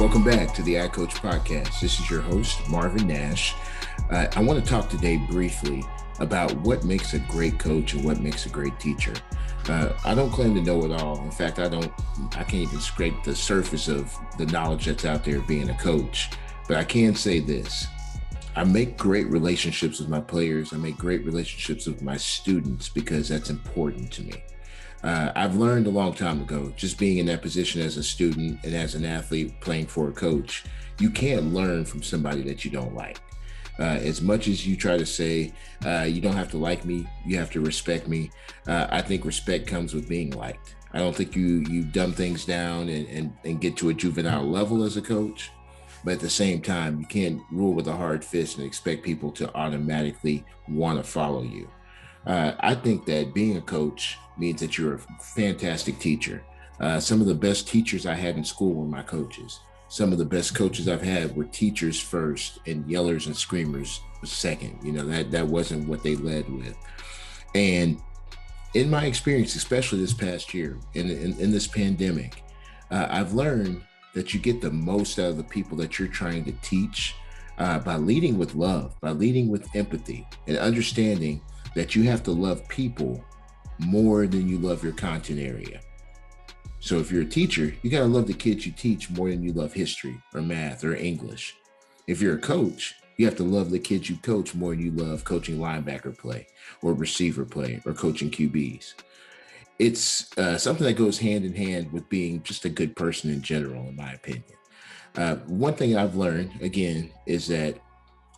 Welcome back to the iCoach podcast. This is your host, Marvin Nash. I want to talk today briefly about what makes a great coach and what makes a great teacher. I don't claim to know it all. In fact, I can't even scrape the surface of the knowledge that's out there being a coach. But I can say this. I make great relationships with my players. I make great relationships with my students because that's important to me. I've learned a long time ago, just being in that position as a student and as an athlete playing for a coach, you can't learn from somebody that you don't like. As much as you try to say, you don't have to like me, you have to respect me. I think respect comes with being liked. I don't think you dumb things down and get to a juvenile level as a coach. But at the same time, you can't rule with a hard fist and expect people to automatically want to follow you. I think that being a coach means that you're a fantastic teacher. Some of the best teachers I had in school were my coaches. Some of the best coaches I've had were teachers first and yellers and screamers second. You know, that wasn't what they led with. And in my experience, especially this past year, in this pandemic, I've learned that you get the most out of the people that you're trying to teach by leading with love, by leading with empathy and understanding that you have to love people more than you love your content area. So if you're a teacher, you got to love the kids you teach more than you love history or math or English. If you're a coach, you have to love the kids you coach more than you love coaching linebacker play or receiver play or coaching QBs. It's something that goes hand in hand with being just a good person in general, in my opinion. One thing I've learned, again, is that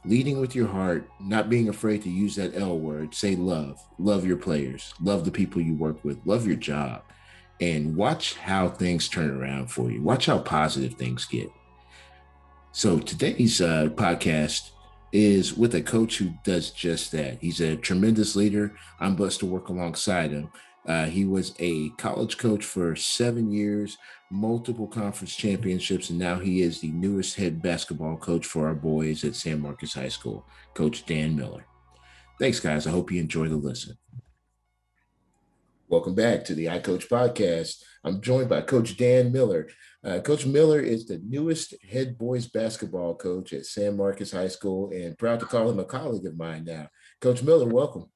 leading with your heart, not being afraid to use that L word, say love your players, love the people you work with, love your job, and watch how things turn around for you. Watch how positive things get. So today's podcast is with a coach who does just that. He's a tremendous leader. I'm blessed to work alongside him. He was a college coach for 7 years, multiple conference championships, and now he is the newest head basketball coach for our boys at San Marcos High School, Coach Dan Miller. Thanks, guys. I hope you enjoy the listen. Welcome back to the iCoach podcast. I'm joined by Coach Dan Miller. Coach Miller is the newest head boys basketball coach at San Marcos High School, and proud to call him a colleague of mine now. Coach Miller, welcome.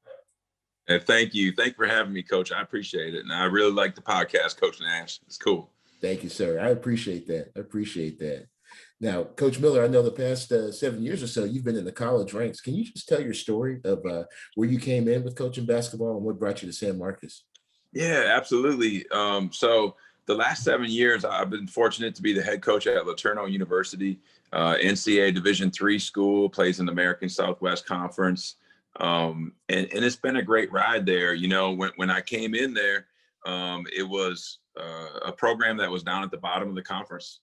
Thank you. Thank you for having me, Coach. I appreciate it. And I really like the podcast, Coach Nash. It's cool. Thank you, sir. I appreciate that. Now, Coach Miller, I know the past 7 years or so, you've been in the college ranks. Can you just tell your story of where you came in with coaching basketball and what brought you to San Marcos? Yeah, absolutely. So the last 7 years, I've been fortunate to be the head coach at LeTourneau University, NCAA Division III school, plays in the American Southwest Conference. And it's been a great ride there. You know, when I came in there, it was a program that was down at the bottom of the conference.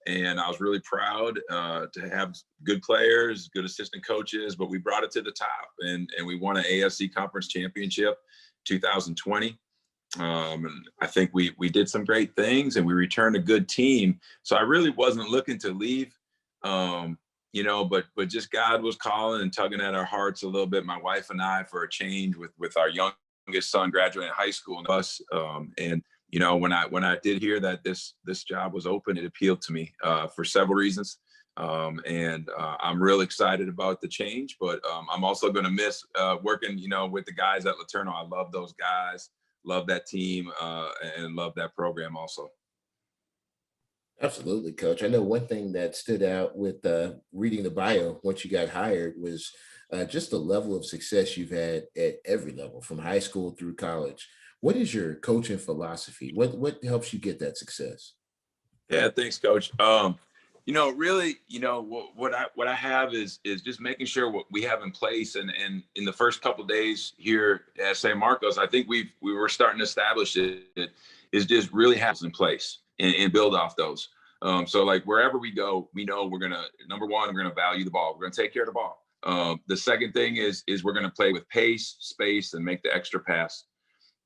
And I was really proud to have good players, good assistant coaches, but we brought it to the top and we won an AFC conference championship 2020. And I think we did some great things and we returned a good team. So I really wasn't looking to leave. You know, but just God was calling and tugging at our hearts a little bit, my wife and I, for a change with our youngest son graduating high school and us. And, you know, when I did hear that this job was open, it appealed to me for several reasons. And I'm real excited about the change, but I'm also going to miss working, you know, with the guys at LeTourneau. I love those guys, love that team, and love that program also. Absolutely, Coach. I know one thing that stood out with reading the bio once you got hired was just the level of success you've had at every level, from high school through college. What is your coaching philosophy? What helps you get that success? Yeah, thanks, Coach. You know, really, you know, what I have is just making sure what we have in place. And in the first couple of days here at San Marcos, I think we were starting to establish it is just really have in place and build off those. So like wherever we go, we know we're gonna, number one, we're gonna value the ball. We're gonna take care of the ball. The second thing is we're gonna play with pace, space, and make the extra pass.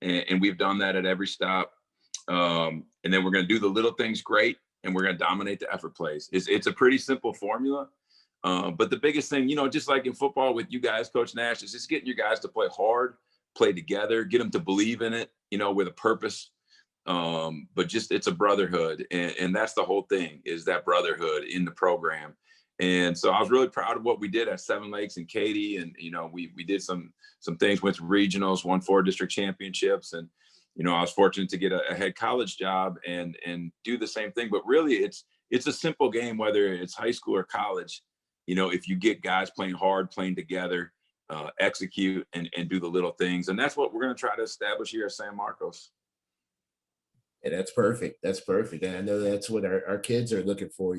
And we've done that at every stop. And then we're gonna do the little things great, and we're gonna dominate the effort plays. It's a pretty simple formula. But the biggest thing, you know, just like in football with you guys, Coach Nash, is just getting your guys to play hard, play together, get them to believe in it, you know, with a purpose. but just it's a brotherhood, and that's the whole thing, is that brotherhood in the program. And so I was really proud of what we did at Seven Lakes and Katy, and we did some things, went to regionals, won 4 district championships, and I was fortunate to get a head college job and do the same thing. But really, it's a simple game, whether it's high school or college. If you get guys playing hard, playing together, execute and do the little things, and that's what we're going to try to establish here at San Marcos. And that's perfect. That's perfect. And I know that's what our kids are looking for.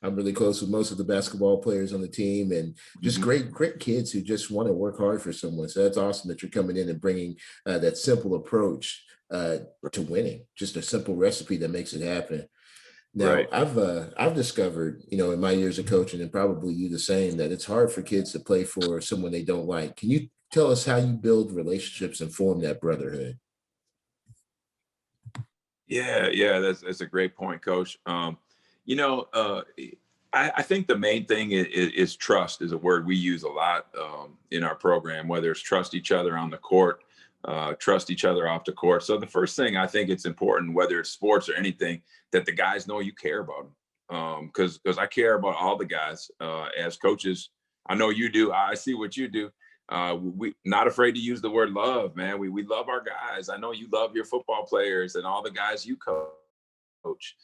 I'm really close with most of the basketball players on the team, and just great kids who just want to work hard for someone. So that's awesome that you're coming in and bringing that simple approach to winning, just a simple recipe that makes it happen. Now, Right. I've discovered, in my years of coaching, and probably you the same, that it's hard for kids to play for someone they don't like. Can you tell us how you build relationships and form that brotherhood? Yeah, that's a great point, Coach. I think the main thing is trust is a word we use a lot in our program, whether it's trust each other on the court, trust each other off the court. So the first thing I think it's important, whether it's sports or anything, that the guys know you care about them. Because I care about all the guys as coaches. I know you do. I see what you do. We not afraid to use the word love, man. We love our guys. I know you love your football players and all the guys you coach.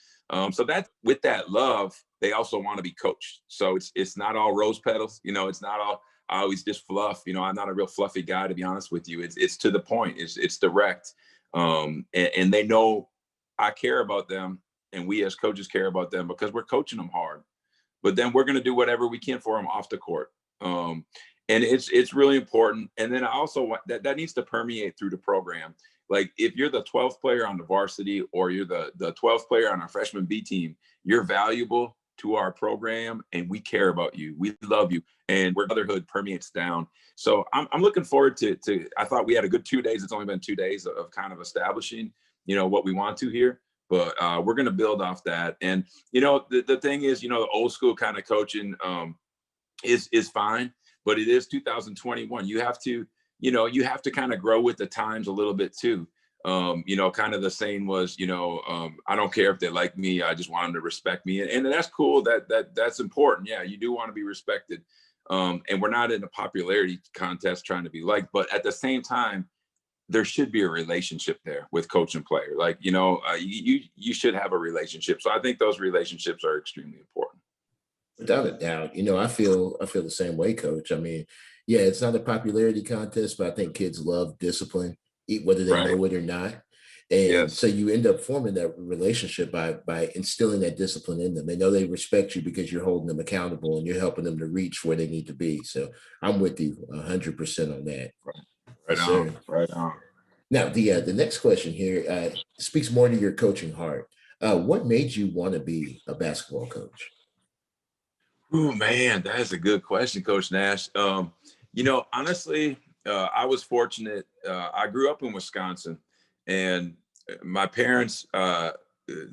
So that with that love, they also want to be coached. So it's not all rose petals. It's not all always just fluff. I'm not a real fluffy guy, to be honest with you. It's to the point. It's direct. And they know I care about them, and we as coaches care about them because we're coaching them hard. But then we're going to do whatever we can for them off the court. And it's really important. And then I also want that needs to permeate through the program. Like if you're the 12th player on the varsity or you're the 12th player on our freshman B team, you're valuable to our program and we care about you. We love you. And where brotherhood permeates down. So I'm looking forward to I thought we had a good 2 days. It's only been 2 days of kind of establishing, what we want to here. But we're going to build off that. And, the thing is, the old school kind of coaching is fine. But it is 2021. You have to kind of grow with the times a little bit too. Kind of the saying was, I don't care if they like me. I just want them to respect me. And that's cool. That's important. Yeah, you do want to be respected. And we're not in a popularity contest trying to be liked. But at the same time, there should be a relationship there with coach and player. Like, you should have a relationship. So I think those relationships are extremely important. Without a doubt, I feel the same way, Coach. I mean, yeah, it's not a popularity contest, but I think kids love discipline, whether they Right. know it or not. And Yes. so you end up forming that relationship by instilling that discipline in them. They know they respect you because you're holding them accountable and you're helping them to reach where they need to be. So I'm with you 100% on that. Right Yes, on. sir. Right on. Now, the next question here speaks more to your coaching heart. What made you want to be a basketball coach? Oh man, that is a good question, Coach Nash. Honestly, I was fortunate. I grew up in Wisconsin, and my parents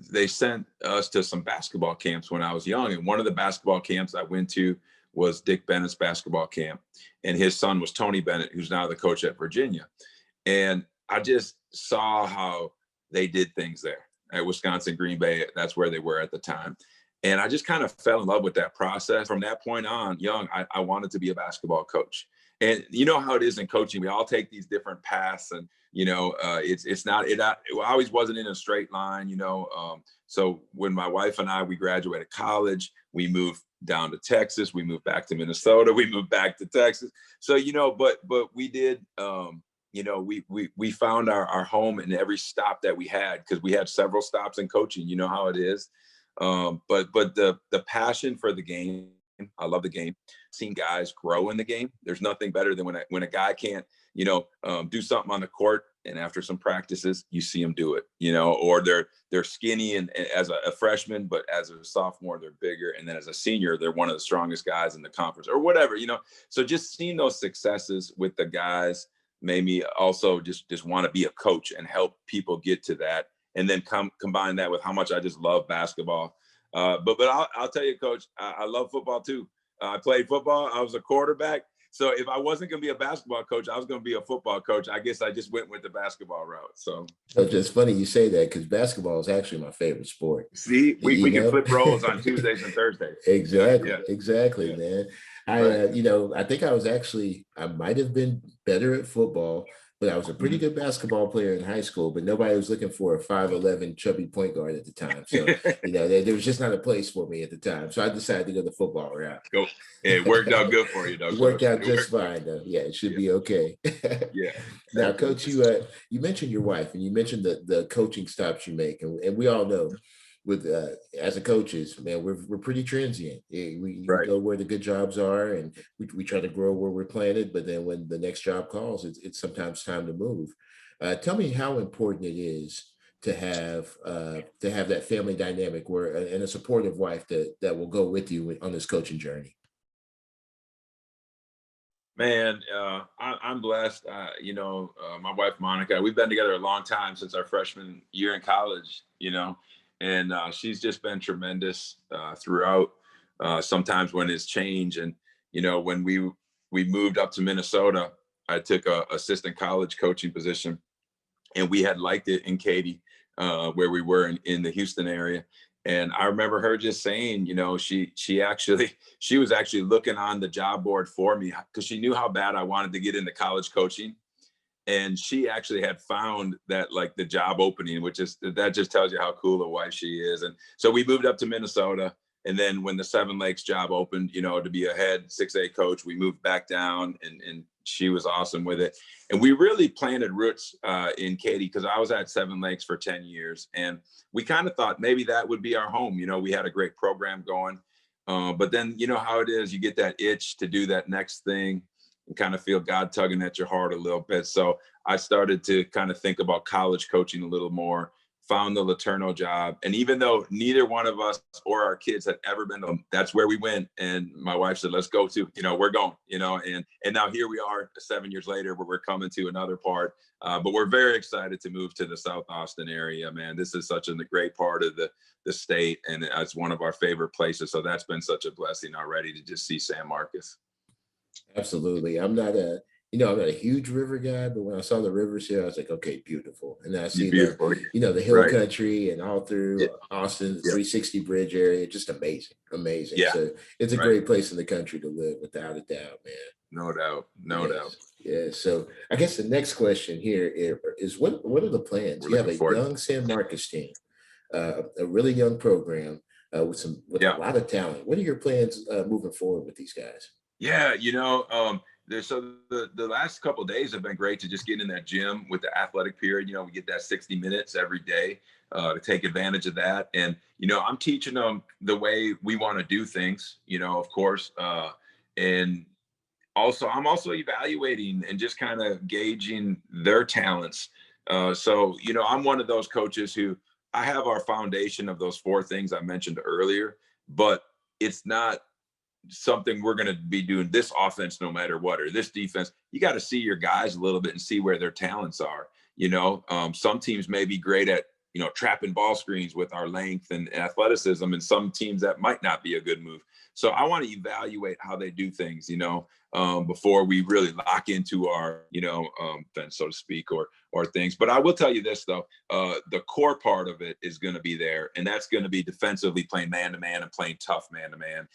they sent us to some basketball camps when I was young. And one of the basketball camps I went to was Dick Bennett's basketball camp, and his son was Tony Bennett, who's now the coach at Virginia. And I just saw how they did things there at Wisconsin Green Bay. That's where they were at the time. And I just kind of fell in love with that process. From that point on, young, I wanted to be a basketball coach. And you know how it is in coaching. We all take these different paths, and it always wasn't in a straight line. So when my wife and we graduated college, we moved down to Texas, we moved back to Minnesota, we moved back to Texas. So but we did. We found our home in every stop that we had, because we had several stops in coaching. You know how it is. But the passion for the game, I love the game. Seeing guys grow in the game. There's nothing better than when a guy can't, do something on the court, and after some practices, you see them do it, or they're skinny and as a freshman, but as a sophomore, they're bigger. And then as a senior, they're one of the strongest guys in the conference or whatever, so just seeing those successes with the guys made me also just want to be a coach and help people get to that. And then combine that with how much I just love basketball. But I'll tell you, Coach, I love football too. I played football. I was a quarterback. So if I wasn't going to be a basketball coach, I was going to be a football coach. I guess I just went with the basketball route. So it's funny you say that because basketball is actually my favorite sport. see, we can flip roles on Tuesdays and Thursdays. Exactly. Yeah. Exactly, Yeah. man. Right. I think I might have been better at football, but I was a pretty good basketball player in high school, but nobody was looking for a 5'11" chubby point guard at the time. So, there was just not a place for me at the time. So I decided to go the football route. Go. It worked out good for you, though, It worked Coach. out just fine, though. Yeah, it should be okay. Yeah. Now, Coach, you mentioned your wife, and you mentioned the coaching stops you make, and we all know with as a coaches, man, we're pretty transient. We Right. go where the good jobs are, and we try to grow where we're planted. But then when the next job calls, it's sometimes time to move. Tell me how important it is to have that family dynamic where and a supportive wife that will go with you on this coaching journey. Man, I'm blessed. My wife, Monica, we've been together a long time since our freshman year in college, and she's just been tremendous throughout. Sometimes when it's changed, and, when we moved up to Minnesota, I took a assistant college coaching position, and we had liked it in Katy, where we were in the Houston area. And I remember her just saying, she was actually looking on the job board for me because she knew how bad I wanted to get into college coaching. And she actually had found that, like, the job opening, that just tells you how cool a wife she is. And so we moved up to Minnesota. And then when the Seven Lakes job opened, to be a head 6A coach, we moved back down, and she was awesome with it. And we really planted roots in Katy because I was at Seven Lakes for 10 years. And we kind of thought maybe that would be our home. We had a great program going. But then, how it is, you get that itch to do that next thing and kind of feel God tugging at your heart a little bit. So I started to kind of think about college coaching a little more, found the LeTourneau job. And even though neither one of us or our kids had ever been to them, that's where we went. And my wife said, let's go to, we're going, and now here we are 7 years later where we're coming to another part. But we're very excited to move to the South Austin area, man. This is such a great part of the state, and it's one of our favorite places. So that's been such a blessing already to just see San Marcos. Absolutely. I'm not a huge river guy, but when I saw the rivers here, I was like, okay, beautiful. And then I see the hill Right. country and all through Austin, the 360 bridge area, just amazing, amazing. Yeah. So it's a great place in the country to live, without a doubt, man. No doubt. No doubt. Yeah. So I guess the next question here is what are the plans? You have a young San Marcos team, a really young program with a lot of talent. What are your plans moving forward with these guys? Yeah, so the last couple of days have been great to just get in that gym with the athletic period. We get that 60 minutes every day to take advantage of that. And, I'm teaching them the way we want to do things, of course. And also, I'm also evaluating and just kind of gauging their talents. So, I'm one of those coaches who I have our foundation of those 4 things I mentioned earlier, but it's not something we're going to be doing this offense no matter what, or this defense. You got to see your guys a little bit and see where their talents are. Some teams may be great at trapping ball screens with our length and athleticism, and some teams that might not be a good move. So I want to evaluate how they do things, before we really lock into our fence, so to speak, or things. But I will tell you this, though, the core part of it is going to be there, and that's going to be defensively playing man-to-man and playing tough man-to-man,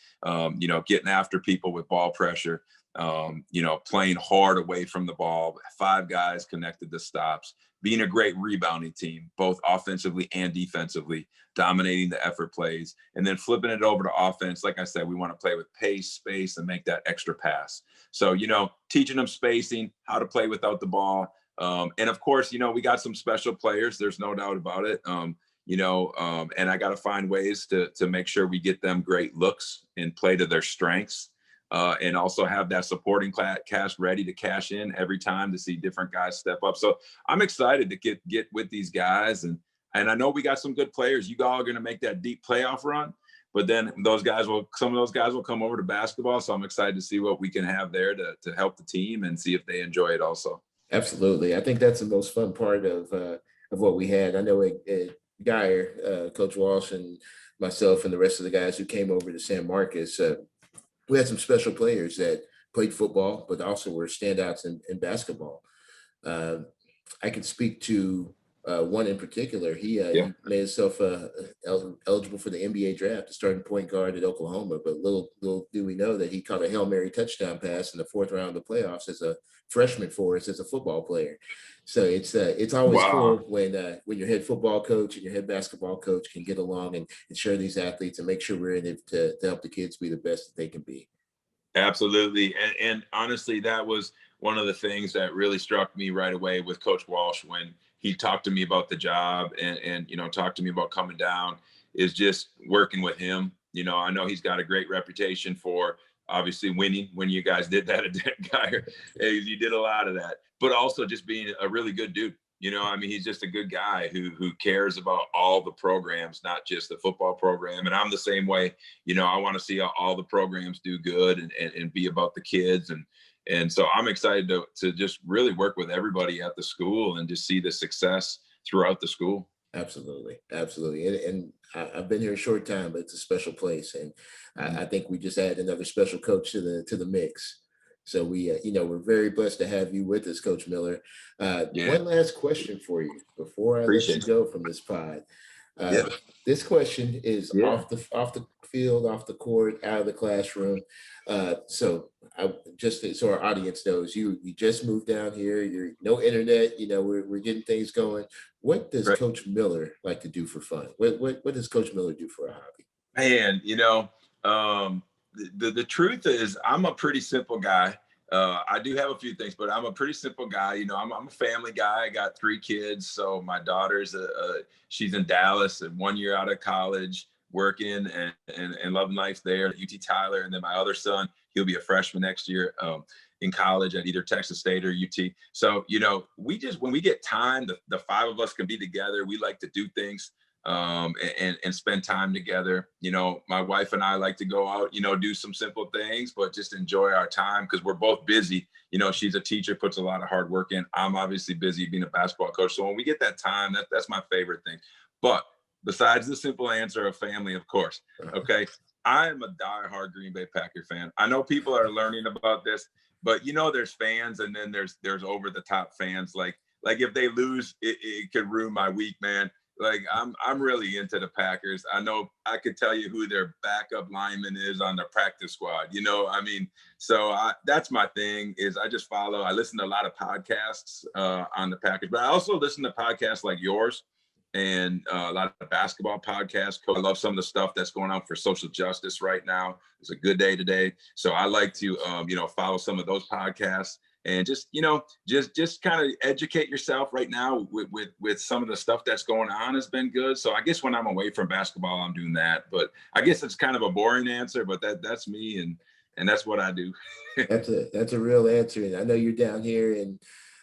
getting after people with ball pressure, playing hard away from the ball, 5 guys connected to stops, being a great rebounding team, both offensively and defensively, dominating the effort plays, and then flipping it over to offense. Like I said, we want to play with pace, space, and make that extra pass. So, teaching them spacing, how to play without the ball. And of course, we got some special players. There's no doubt about it. And I got to find ways to make sure we get them great looks and play to their strengths. And also have that supporting cast ready to cash in every time to see different guys step up. So I'm excited to get with these guys. And I know we got some good players. You all are going to make that deep playoff run, but then some of those guys will come over to basketball. So I'm excited to see what we can have there to help the team and see if they enjoy it also. Absolutely. I think that's the most fun part of what we had. I know Geyer, Coach Walsh, and myself and the rest of the guys who came over to San Marcos, we had some special players that played football, but also were standouts in basketball. I can speak to one in particular. He made himself eligible for the NBA draft, the starting point guard at Oklahoma. But little do we know that he caught a Hail Mary touchdown pass in the fourth round of the playoffs as a freshman for us as a football player. So it's always cool when your head football coach and your head basketball coach can get along and share these athletes and make sure we're in it to help the kids be the best that they can be. Absolutely. And honestly, that was one of the things that really struck me right away with Coach Walsh when he talked to me about the job and talked to me about coming down, is just working with him. I know he's got a great reputation for obviously winning when you guys did that at Geyer. You did a lot of that, but also just being a really good dude. He's just a good guy who cares about all the programs, not just the football program. And I'm the same way. I want to see all the programs do good and be about the kids. And so I'm excited to just really work with everybody at the school and just see the success throughout the school. Absolutely. And I've been here a short time, but it's a special place. And I think we just add another special coach to the mix. So we're very blessed to have you with us, Coach Miller. One last question for you before I let you go from this pod. This question is off the field, off the court, out of the classroom. So our audience knows, you just moved down here. You're no internet. We're getting things going. What does Coach Miller like to do for fun? What does Coach Miller do for a hobby? Man, the truth is I'm a pretty simple guy. I do have a few things, but I'm a pretty simple guy. I'm a family guy. I got 3 kids. So my daughter's she's in Dallas and 1 year out of college, working and loving life there at UT Tyler. And then my other son, he'll be a freshman next year in college at either Texas State or UT. So, when we get time, the 5 of us can be together. We like to do things and spend time together. My wife and I like to go out, do some simple things, but just enjoy our time because we're both busy. She's a teacher, puts a lot of hard work in. I'm obviously busy being a basketball coach. So when we get that time, that's my favorite thing. But besides the simple answer of family, of course, okay, I am a diehard Green Bay Packer fan. I know people are learning about this, but there's fans and then there's over the top fans. Like if they lose, it could ruin my week, man. Like I'm really into the Packers. I know I could tell you who their backup lineman is on their practice squad. So that's my thing is I just follow. I listen to a lot of podcasts on the Packers, but I also listen to podcasts like yours and a lot of basketball podcasts. I love some of the stuff that's going on for social justice right now. It's a good day today. So I like to, follow some of those podcasts. And just kind of educate yourself right now with some of the stuff that's going on has been good. So I guess when I'm away from basketball, I'm doing that. But I guess it's kind of a boring answer, but that's me and that's what I do. That's a real answer. And I know you're down here and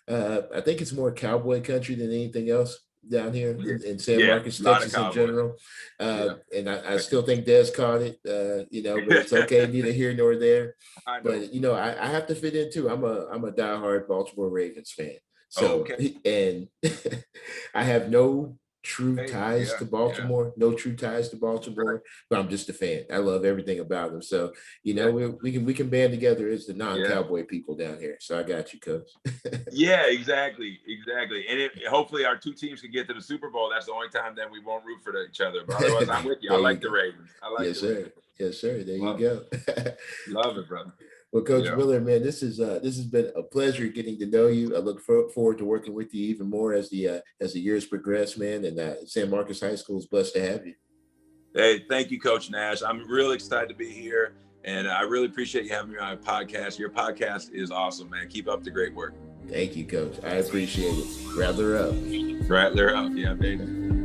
I think it's more cowboy country than anything else down here in San Marcos, Texas in general. And I still think Des caught it, but it's okay, neither here nor there. But I have to fit in too. I'm a diehard Baltimore Ravens fan. So and I have no true ties to Baltimore, but I'm just a fan. I love everything about them. So, we can band together as the non-cowboy people down here. So I got you, Coach. Yeah, exactly. And hopefully our 2 teams can get to the Super Bowl. That's the only time that we won't root for each other. But otherwise, I'm with you. I like the Ravens. Yes, sir. There you go. Love it, brother. Well, Coach Miller, man, this has been a pleasure getting to know you. I look forward to working with you even more as the years progress, man. And San Marcos High School is blessed to have you. Hey, thank you, Coach Nash. I'm really excited to be here, and I really appreciate you having me on your podcast. Your podcast is awesome, man. Keep up the great work. Thank you, Coach. I appreciate it. Rattler up. Rattler up, yeah, baby.